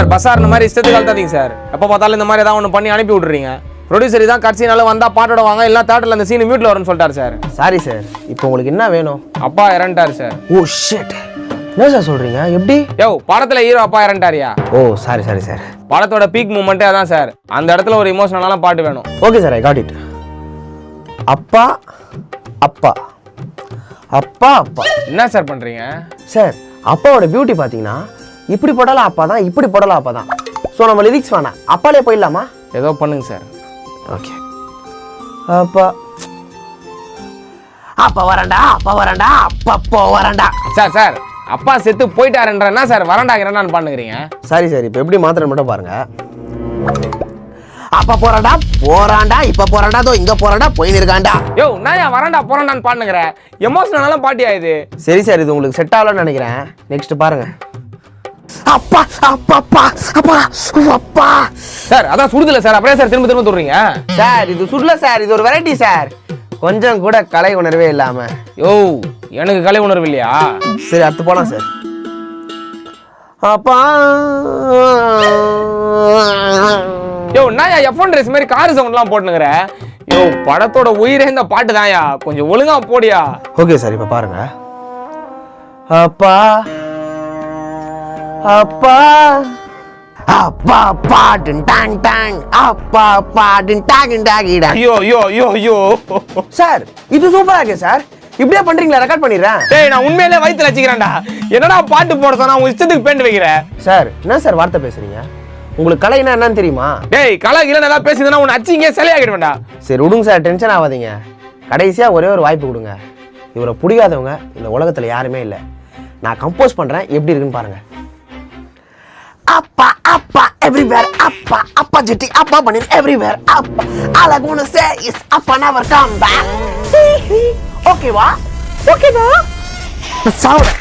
Sir Bazaar இந்த மாதிரி இஷ்டத்துக்கு கலத்தாதீங்க சார். எப்போ பார்த்தாலும் இந்த மாதிரி ஏதாவது ஒன்று பண்ணி அனுப்பி விட்றீங்க. ப்ரொடியூசர் தான் கட்சினால வந்தா பாட்டோட வாங்க, இல்லை தேட்டரில் அந்த சீன் மியூட்ல வரும்னு சொல்லிட்டாரு சார். சாரி சார், இப்போ உங்களுக்கு என்ன வேணும்? அப்பா இறந்துட்டாரு சார். ஓ ஷிட், என்ன சார் சொல்றீங்க? எப்படி? யோ படத்துல ஹீரோ அப்பா இறந்துட்டாரியா? ஓ சாரி சாரி சார். படத்தோட பீக் மூமெண்ட்டே அதான் சார். அந்த இடத்துல ஒரு இமோஷனலான பாட்டு வேணும். Okay sir, I got it. அப்பா அப்பா அப்பா அப்பா. என்ன சார் பண்றீங்க சார்? அப்பாவோட பியூட்டி பார்த்தீங்கன்னா இப்படி போட்டாலும் அப்பா தான், இப்படி போட்டாலும் அப்பா தான். ஸோ நம்ம லிரிக்ஸ் வேணாம், அப்பாலே போயிடலாமா? ஏதோ பண்ணுங்க சார். ஓகே. அப்பா அப்பா வரண்டா, அப்பா வரண்டா, அப்பா வரண்டா. சார் சார் அப்பா செத்து போயிட்டாருன்ற என்ன சார் வரண்டாங்கிறேன்னு பண்ணுறீங்க? சாரி சார், இப்போ எப்படி மாத்திரம் மட்டும் பாருங்க. அப்பா போறாண்டா போறாண்டா, இப்ப போறாண்டா, தோ இங்க போறாண்டா, போய் இருக்காண்டா. யோ நான் வரண்டா போறாண்டான்னு பாடுங்கிறேன். எமோஷனலான பாட்டியா இது? சரி சார், இது உங்களுக்கு செட் ஆகலன்னு நினைக்கிறேன். நெக்ஸ்ட் பாருங்க. அப்பா அப்பா அப்பா அப்பா அப்பா. சார் அதான் சுடுதல சார், அப்படியே சார் திரும்ப திரும்ப சொல்றீங்க. சார் இது சுடல சார், இது ஒரு வெரைட்டி சார். கொஞ்சம் கூட கலை உணர்வே இல்லாம. யோ எனக்கு கலை உணர்வு இல்லையா? சரி அடுத்து போலாம் சார். அப்பா யோ நான் எஃப்ஒன் ரேஸ் மாதிரி கார் சவுண்ட்லாம் போட்டுனுங்கிற. யோ படத்தோட உயிரே இந்த பாட்டு தான்யா, கொஞ்சம் ஒழுங்கா போடியா. ஓகே சார், இப்ப பாருங்க. அப்பா அப்பா அப்பா பாட்டு டாங் டாங், அப்பா பாட்டு டாங் டாகிடா. ஐயோ ஐயோ ஐயோ ஐயோ சார் இது சூப்பரா இருக்கு சார். இப்படியே பண்றீங்களா? ரெக்கார்ட் பண்ணிடுறேன். டேய் நான் உண்மையிலே வயித்துல வச்சுக்கிறேன்டா. என்னடா பாட்டு போட சொன்னா உன் இஷ்டத்துக்கு பேண்ட் வைக்கிற? சார் என்ன சார் வார்த்தை பேசுறீங்க? உங்களுக்கு கலைனா என்னன்னு தெரியுமா? டேய் கலை இல்ல நல்லா பேசுதுன்னா உன்னை அச்சிங்க சிலையாகிடுவேன்டா. சரி விடுங்க சார், டென்ஷன் ஆகாதீங்க. கடைசியா ஒரே ஒரு வாய்ப்பு கொடுங்க. இவரை பிடிக்காதவங்க இந்த உலகத்துல யாருமே இல்லை. நான் கம்போஸ் பண்றேன், எப்படி இருக்குன்னு பாருங்க. அப்பா அப்பா everywhere, அப்பா அப்பா ஜெட்டி அப்பா பண்ணி everywhere, அப்பா all I wanna say is அப்பா never come back. ஓகேவா? ஓகேவா? சாவுடா.